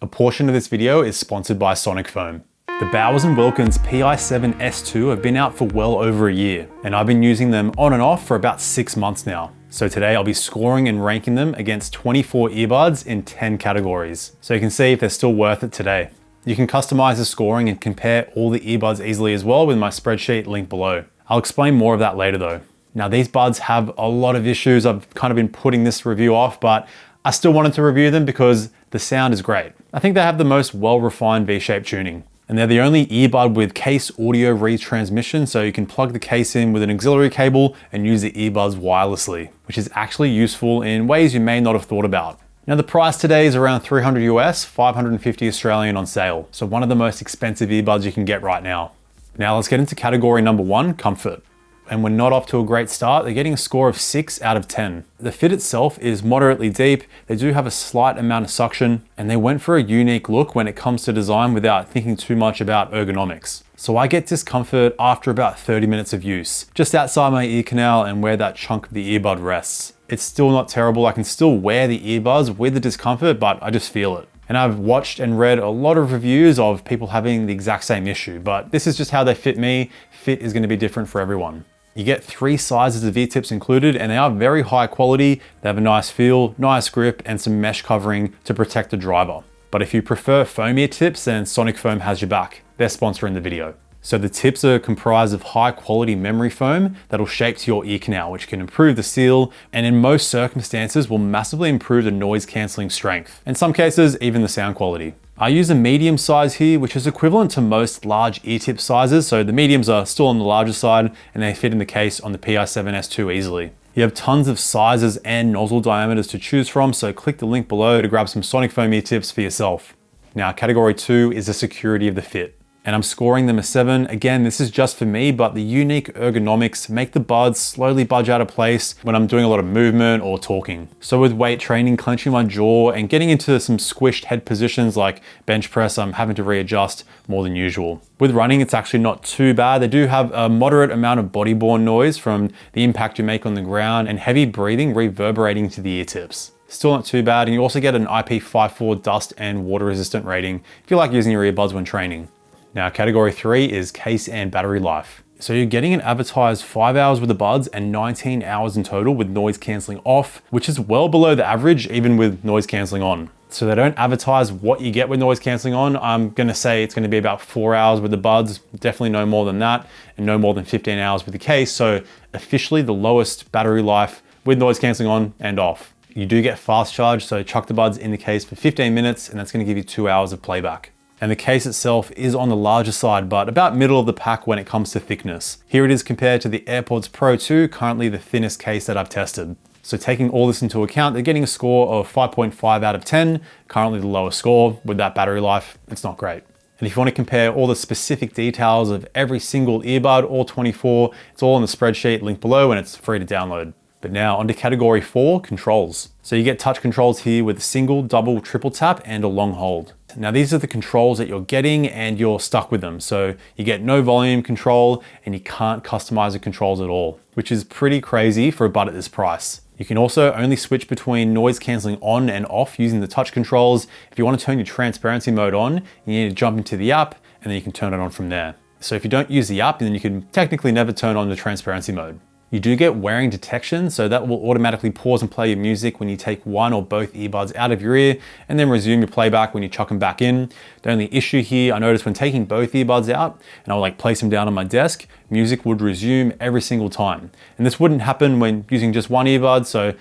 A portion of this video is sponsored by Sonicfoam. The Bowers & Wilkins Pi7 S2 have been out for well over a year, and I've been using them on and off for about 6 months now. So today I'll be scoring and ranking them against 24 earbuds in 10 categories, so you can see if they're still worth it today. You can customize the scoring and compare all the earbuds easily as well with my spreadsheet linked below. I'll explain more of that later though. Now these buds have a lot of issues. I've kind of been putting this review off, but I still wanted to review them because the sound is great. I think they have the most well-refined V-shaped tuning. And they're the only earbud with case audio retransmission, so you can plug the case in with an auxiliary cable and use the earbuds wirelessly, which is actually useful in ways you may not have thought about. Now the price today is around 300 US, 550 Australian on sale. So one of the most expensive earbuds you can get right now. Now let's get into category number 1, comfort. And we're not off to a great start. They're getting a score of 6 out of 10. The fit itself is moderately deep. They do have a slight amount of suction, and they went for a unique look when it comes to design without thinking too much about ergonomics. So I get discomfort after about 30 minutes of use, just outside my ear canal and where that chunk of the earbud rests. It's still not terrible. I can still wear the earbuds with the discomfort, but I just feel it. And I've watched and read a lot of reviews of people having the exact same issue, but this is just how they fit me. Fit is going to be different for everyone. You get 3 sizes of ear tips included, and they are very high quality. They have a nice feel, nice grip, and some mesh covering to protect the driver. But if you prefer foam ear tips, then Sonicfoam has your back. They're sponsoring the video. So the tips are comprised of high quality memory foam that'll shape to your ear canal, which can improve the seal, and in most circumstances will massively improve the noise cancelling strength. In some cases, even the sound quality. I use a medium size here, which is equivalent to most large ear tip sizes. So the mediums are still on the larger side and they fit in the case on the Pi7 S2 easily. You have tons of sizes and nozzle diameters to choose from, so click the link below to grab some Sonicfoam ear tips for yourself. Now, category 2 is the security of the fit. And I'm scoring them a 7. Again, this is just for me, but the unique ergonomics make the buds slowly budge out of place when I'm doing a lot of movement or talking. So with weight training, clenching my jaw and getting into some squished head positions like bench press, I'm having to readjust more than usual. With running, it's actually not too bad. They do have a moderate amount of body-borne noise from the impact you make on the ground and heavy breathing reverberating to the ear tips. Still not too bad. And you also get an IP54 dust and water resistant rating if you like using your earbuds when training. Now, category 3 is case and battery life. So you're getting an advertised 5 hours with the buds and 19 hours in total with noise cancelling off, which is well below the average, even with noise cancelling on. So they don't advertise what you get with noise cancelling on. I'm gonna say it's gonna be about 4 hours with the buds, definitely no more than that, and no more than 15 hours with the case. So officially the lowest battery life with noise cancelling on and off. You do get fast charge, so chuck the buds in the case for 15 minutes and that's gonna give you 2 hours of playback. And the case itself is on the larger side, but about middle of the pack when it comes to thickness. Here it is compared to the AirPods Pro 2, currently the thinnest case that I've tested. So taking all this into account, they're getting a score of 5.5 out of 10, currently the lowest score. With that battery life, it's not great. And if you want to compare all the specific details of every single earbud, all 24, it's all in the spreadsheet linked below and it's free to download. But now onto category 4, controls. So you get touch controls here with a single, double, triple tap and a long hold. Now these are the controls that you're getting and you're stuck with them. So you get no volume control and you can't customize the controls at all, which is pretty crazy for a bud at this price. You can also only switch between noise cancelling on and off using the touch controls. If you want to turn your transparency mode on, you need to jump into the app and then you can turn it on from there. So if you don't use the app, then you can technically never turn on the transparency mode. You do get wearing detection, so that will automatically pause and play your music when you take one or both earbuds out of your ear and then resume your playback when you chuck them back in. The only issue here, I noticed when taking both earbuds out and I would place them down on my desk, music would resume every single time. And this wouldn't happen when using just one earbud, so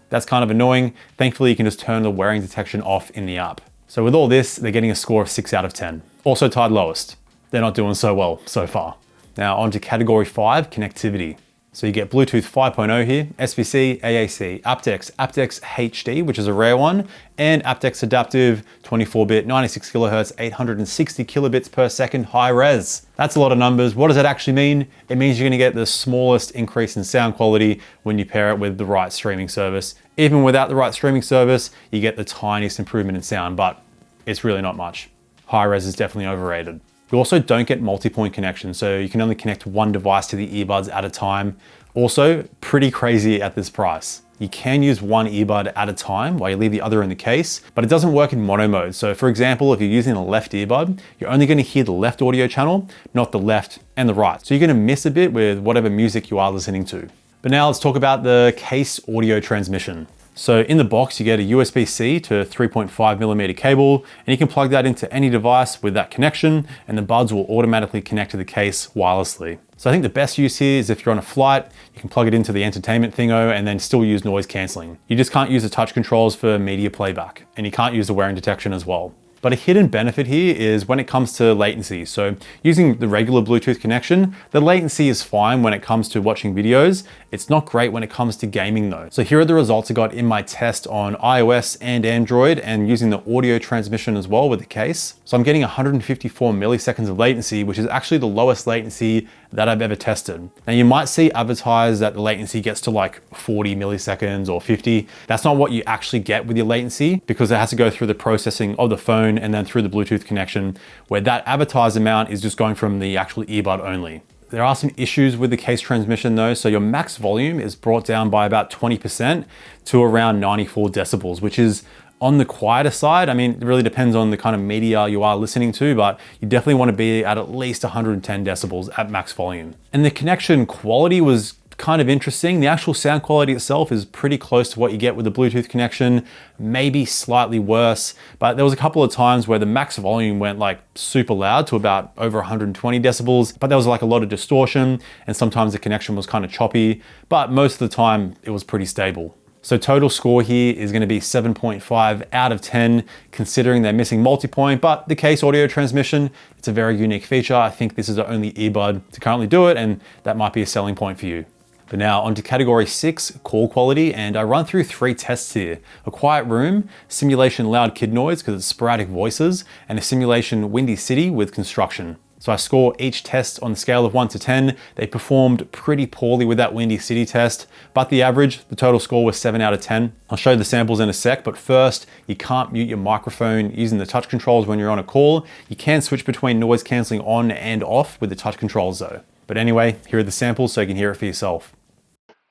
that's kind of annoying. Thankfully, you can just turn the wearing detection off in the app. So with all this, they're getting a score of 6 out of 10. Also tied lowest. They're not doing so well so far. Now on to category 5, connectivity. So you get Bluetooth 5.0 here, SBC, AAC, aptX, aptX HD, which is a rare one, and aptX adaptive 24-bit, 96 kilohertz, 860 kilobits per second high res. That's a lot of numbers. What does that actually mean? It means you're gonna get the smallest increase in sound quality when you pair it with the right streaming service. Even without the right streaming service, you get the tiniest improvement in sound, but it's really not much. High res is definitely overrated. You also don't get multi-point connection, so you can only connect one device to the earbuds at a time. Also, pretty crazy at this price. you can use one earbud at a time while you leave the other in the case, but it doesn't work in mono mode. So for example, if you're using the left earbud, you're only going to hear the left audio channel, not the left and the right. So you're going to miss a bit with whatever music you are listening to. But now let's talk about the case audio transmission. So in the box, you get a USB-C to 3.5mm cable, and you can plug that into any device with that connection, and the buds will automatically connect to the case wirelessly. So I think the best use here is if you're on a flight, you can plug it into the entertainment thingo and then still use noise cancelling. You just can't use the touch controls for media playback, and you can't use the wearing detection as well. But a hidden benefit here is when it comes to latency. So using the regular Bluetooth connection, the latency is fine when it comes to watching videos. It's not great when it comes to gaming though. So here are the results I got in my test on iOS and Android and using the audio transmission as well with the case. So I'm getting 154 milliseconds of latency, which is actually the lowest latency that I've ever tested. Now you might see advertised that the latency gets to like 40 milliseconds or 50. That's not what you actually get with your latency because it has to go through the processing of the phone and then through the Bluetooth connection, where that advertised amount is just going from the actual earbud only. There are some issues with the case transmission though. So your max volume is brought down by about 20% to around 94 decibels, which is on the quieter side. I mean, it really depends on the kind of media you are listening to, but you definitely want to be at least 110 decibels at max volume. And the connection quality was kind of interesting. The actual sound quality itself is pretty close to what you get with the Bluetooth connection, maybe slightly worse, but there was a couple of times where the max volume went like super loud to about over 120 decibels, but there was like a lot of distortion and sometimes the connection was kind of choppy, but most of the time it was pretty stable. So total score here is going to be 7.5 out of 10, considering they're missing multi-point, but the case audio transmission, it's a very unique feature. I think this is the only earbud to currently do it, and that might be a selling point for you. But now onto category 6, call quality, and I run through 3 tests here. A quiet room, simulation loud kid noise because it's sporadic voices, and a simulation windy city with construction. So I score each test on the scale of 1 to 10. They performed pretty poorly with that windy city test, but the average, the total score was 7 out of 10. I'll show you the samples in a sec, but first, you can't mute your microphone using the touch controls when you're on a call. You can switch between noise cancelling on and off with the touch controls though. But anyway, here are the samples so you can hear it for yourself.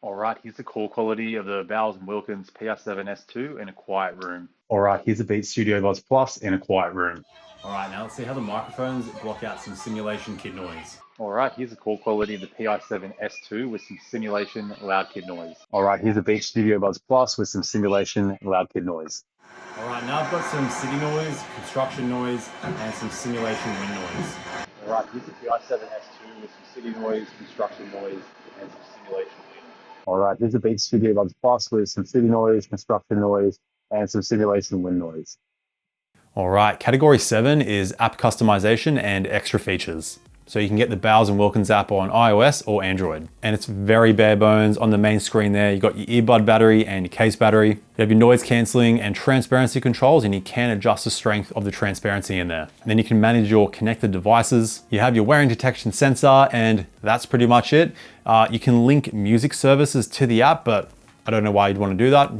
All right, here's the call quality of the Bowers & Wilkins Pi7 S2 in a quiet room. All right, here's the Beats Studio Buds Plus in a quiet room. All right, now let's see how the microphones block out some simulation kid noise. All right, here's the call quality of the Pi7 S2 with some simulation loud kid noise. All right, here's the Beats Studio Buds Plus with some simulation loud kid noise. All right, now I've got some city noise, construction noise, and some simulation wind noise. All right, here's the Pi7 S2 with some city noise, construction noise, and some simulation wind. All right, here's the Beats Studio Buds Plus with some city noise, construction noise, and some simulation wind noise. All right, category 7 is app customization and extra features. So you can get the Bowers & Wilkins app on iOS or Android. And it's very bare bones. On the main screen there, you've got your earbud battery and your case battery. You have your noise cancelling and transparency controls, and you can adjust the strength of the transparency in there. And then you can manage your connected devices. You have your wearing detection sensor, and that's pretty much it. You can link music services to the app, but I don't know why you'd want to do that.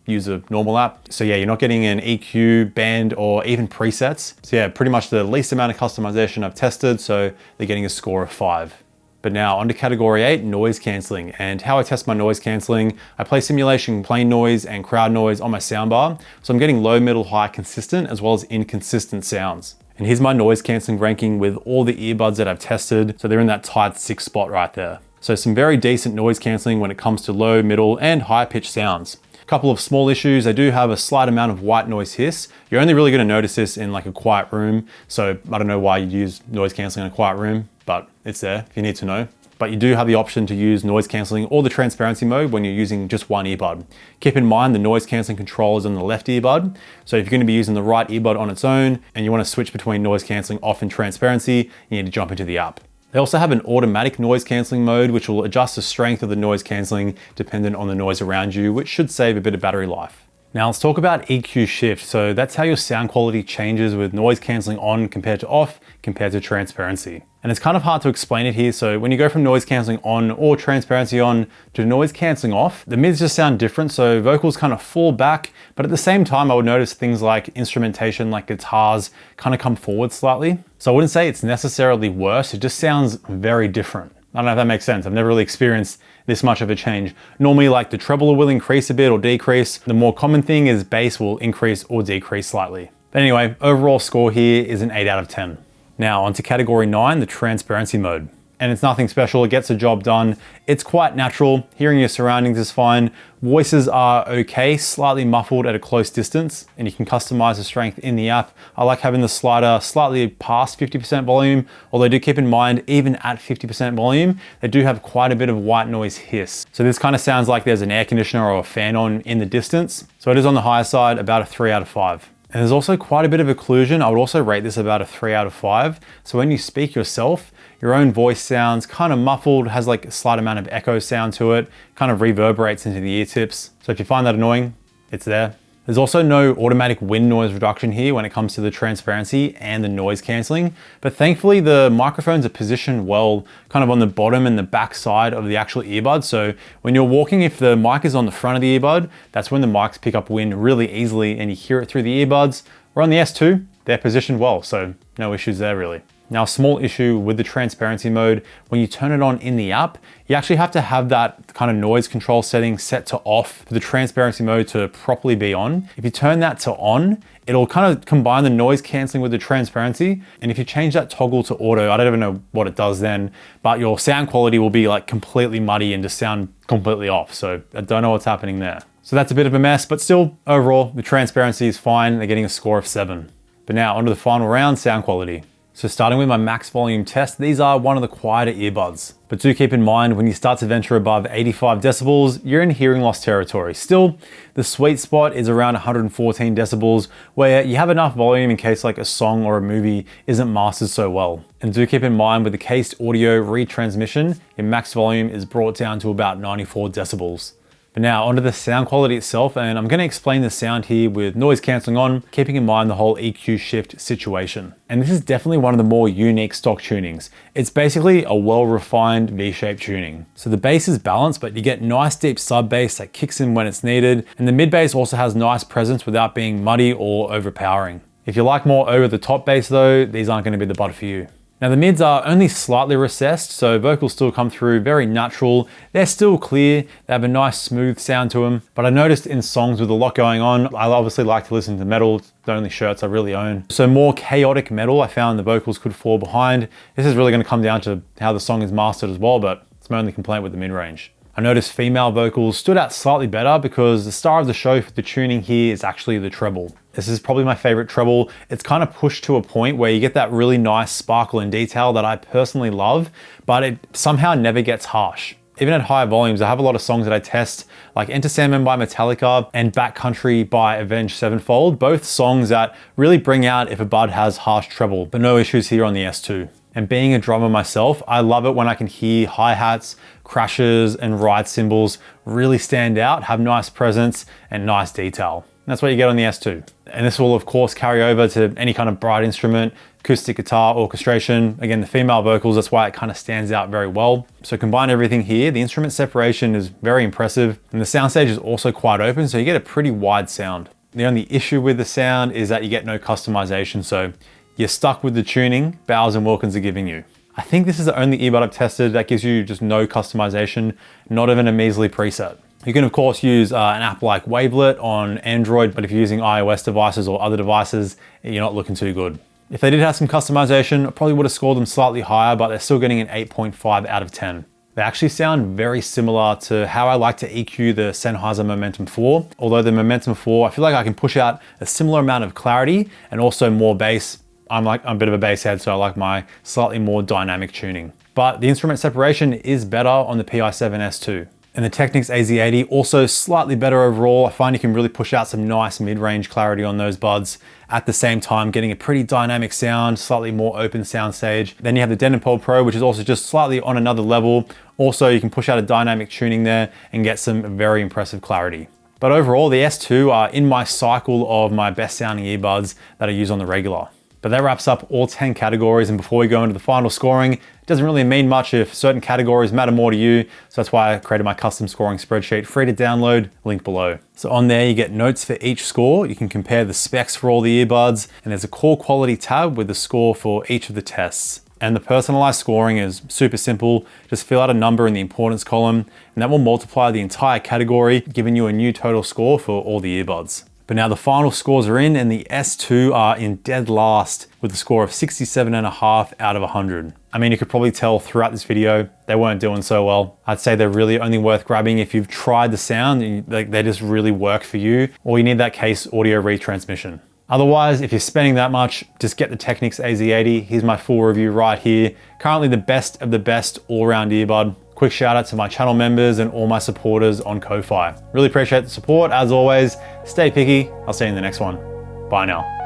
Use a normal app. So yeah, you're not getting an EQ, band, or even presets. So yeah, pretty much the least amount of customization I've tested, so they're getting a score of 5. But now onto category 8, noise cancelling. And how I test my noise cancelling, I play simulation plain noise and crowd noise on my soundbar. So I'm getting low, middle, high consistent, as well as inconsistent sounds. And here's my noise cancelling ranking with all the earbuds that I've tested. So they're in that tight 6 spot right there. So some very decent noise cancelling when it comes to low, middle, and high pitched sounds. Couple of small issues. They do have a slight amount of white noise hiss. You're only really going to notice this in like a quiet room. So I don't know why you'd use noise cancelling in a quiet room, but it's there if you need to know. But you do have the option to use noise cancelling or the transparency mode when you're using just one earbud. Keep in mind the noise cancelling control is on the left earbud. So if you're going to be using the right earbud on its own and you want to switch between noise cancelling off and transparency, you need to jump into the app. They also have an automatic noise cancelling mode, which will adjust the strength of the noise cancelling dependent on the noise around you, which should save a bit of battery life. Now let's talk about EQ shift. So that's how your sound quality changes with noise cancelling on compared to off, compared to transparency. And it's kind of hard to explain it here. So when you go from noise cancelling on or transparency on to noise cancelling off, the mids just sound different. So vocals kind of fall back, but at the same time, I would notice things like instrumentation, like guitars kind of come forward slightly. So I wouldn't say it's necessarily worse. It just sounds very different. I don't know if that makes sense. I've never really experienced this much of a change. Normally like the treble will increase a bit or decrease. The more common thing is bass will increase or decrease slightly. But anyway, overall score here is an 8 out of 10. Now onto category 9, the transparency mode. And it's nothing special, it gets the job done. It's quite natural, hearing your surroundings is fine. Voices are okay, slightly muffled at a close distance, and you can customize the strength in the app. I like having the slider slightly past 50% volume, although do keep in mind, even at 50% volume, they do have quite a bit of white noise hiss. So this kind of sounds like there's an air conditioner or a fan on in the distance. So it is on the higher side, about a 3 out of 5. And there's also quite a bit of occlusion. I would also rate this about a 3 out of 5. So when you speak yourself, your own voice sounds kind of muffled, has like a slight amount of echo sound to it, kind of reverberates into the ear tips. So if you find that annoying, it's there. There's also no automatic wind noise reduction here when it comes to the transparency and the noise cancelling, but thankfully the microphones are positioned well, kind of on the bottom and the back side of the actual earbud. So when you're walking, if the mic is on the front of the earbud, that's when the mics pick up wind really easily and you hear it through the earbuds. Or on the S2, they're positioned well, so no issues there really. Now, a small issue with the transparency mode, when you turn it on in the app, you actually have to have that kind of noise control setting set to off for the transparency mode to properly be on. If you turn that to on, it'll kind of combine the noise cancelling with the transparency. And if you change that toggle to auto, I don't even know what it does then, but your sound quality will be like completely muddy and just sound completely off. So I don't know what's happening there. So that's a bit of a mess, but still overall, the transparency is fine. They're getting a score of 7. But now onto the final round, sound quality. So starting with my max volume test, these are one of the quieter earbuds. But do keep in mind, when you start to venture above 85 decibels, you're in hearing loss territory. Still, the sweet spot is around 114 decibels, where you have enough volume in case like a song or a movie isn't mastered so well. And do keep in mind, with the cased audio retransmission, your max volume is brought down to about 94 decibels. But now onto the sound quality itself, and I'm going to explain the sound here with noise cancelling on, keeping in mind the whole EQ shift situation. And this is definitely one of the more unique stock tunings. It's basically a well-refined V-shaped tuning. So the bass is balanced, but you get nice deep sub bass that kicks in when it's needed. And the mid bass also has nice presence without being muddy or overpowering. If you like more over the top bass though, these aren't going to be the bud for you. Now the mids are only slightly recessed, so vocals still come through very natural. They're still clear, they have a nice smooth sound to them. But I noticed in songs with a lot going on, I obviously like to listen to metal. It's the only shirts I really own. So more chaotic metal, I found the vocals could fall behind. This is really going to come down to how the song is mastered as well, but it's my only complaint with the mid-range. I noticed female vocals stood out slightly better because the star of the show for the tuning here is actually the treble. This is probably my favorite treble. It's kind of pushed to a point where you get that really nice sparkle and detail that I personally love, but it somehow never gets harsh. Even at higher volumes, I have a lot of songs that I test, like Enter Sandman by Metallica and Backcountry by Avenged Sevenfold, both songs that really bring out if a bud has harsh treble, but no issues here on the S2. And being a drummer myself, I love it when I can hear hi-hats, crashes, and ride cymbals really stand out, have nice presence and nice detail. That's what you get on the S2. And this will of course carry over to any kind of bright instrument, acoustic guitar, orchestration. Again, the female vocals, that's why it kind of stands out very well. So combine everything here, the instrument separation is very impressive and the soundstage is also quite open, so you get a pretty wide sound. The only issue with the sound is that you get no customization, so you're stuck with the tuning Bowers and Wilkins are giving you. I think this is the only earbud I've tested that gives you just no customization, not even a measly preset. You can of course use an app like Wavelet on Android, but if you're using iOS devices or other devices, you're not looking too good. If they did have some customization, I probably would have scored them slightly higher, but they're still getting an 8.5 out of 10. They actually sound very similar to how I like to EQ the Sennheiser Momentum 4, although the Momentum 4, I feel like I can push out a similar amount of clarity and also more bass. I'm a bit of a bass head, so I like my slightly more dynamic tuning. But the instrument separation is better on the Pi7 S2. And the Technics AZ80 also slightly better overall. I find you can really push out some nice mid-range clarity on those buds, at the same time getting a pretty dynamic sound, slightly more open sound stage. Then you have the Denon Pod Pro, which is also just slightly on another level. Also, you can push out a dynamic tuning there and get some very impressive clarity. But overall, the S2 are in my cycle of my best sounding earbuds that I use on the regular. But that wraps up all 10 categories, and before we go into the final scoring, it doesn't really mean much if certain categories matter more to you, so that's why I created my custom scoring spreadsheet, free to download, link below. So on there you get notes for each score, you can compare the specs for all the earbuds, and there's a core quality tab with the score for each of the tests. And the personalized scoring is super simple. Just fill out a number in the importance column, and that will multiply the entire category, giving you a new total score for all the earbuds. But now the final scores are in, and the S2 are in dead last with a score of 67.5 out of 100. I mean, you could probably tell throughout this video, they weren't doing so well. I'd say they're really only worth grabbing if you've tried the sound and they just really work for you, or you need that case audio retransmission. Otherwise, if you're spending that much, just get the Technics AZ80. Here's my full review right here. Currently the best of the best all-round earbud. Quick shout out to my channel members and all my supporters on Ko-Fi. Really appreciate the support. As always, stay picky. I'll see you in the next one. Bye now.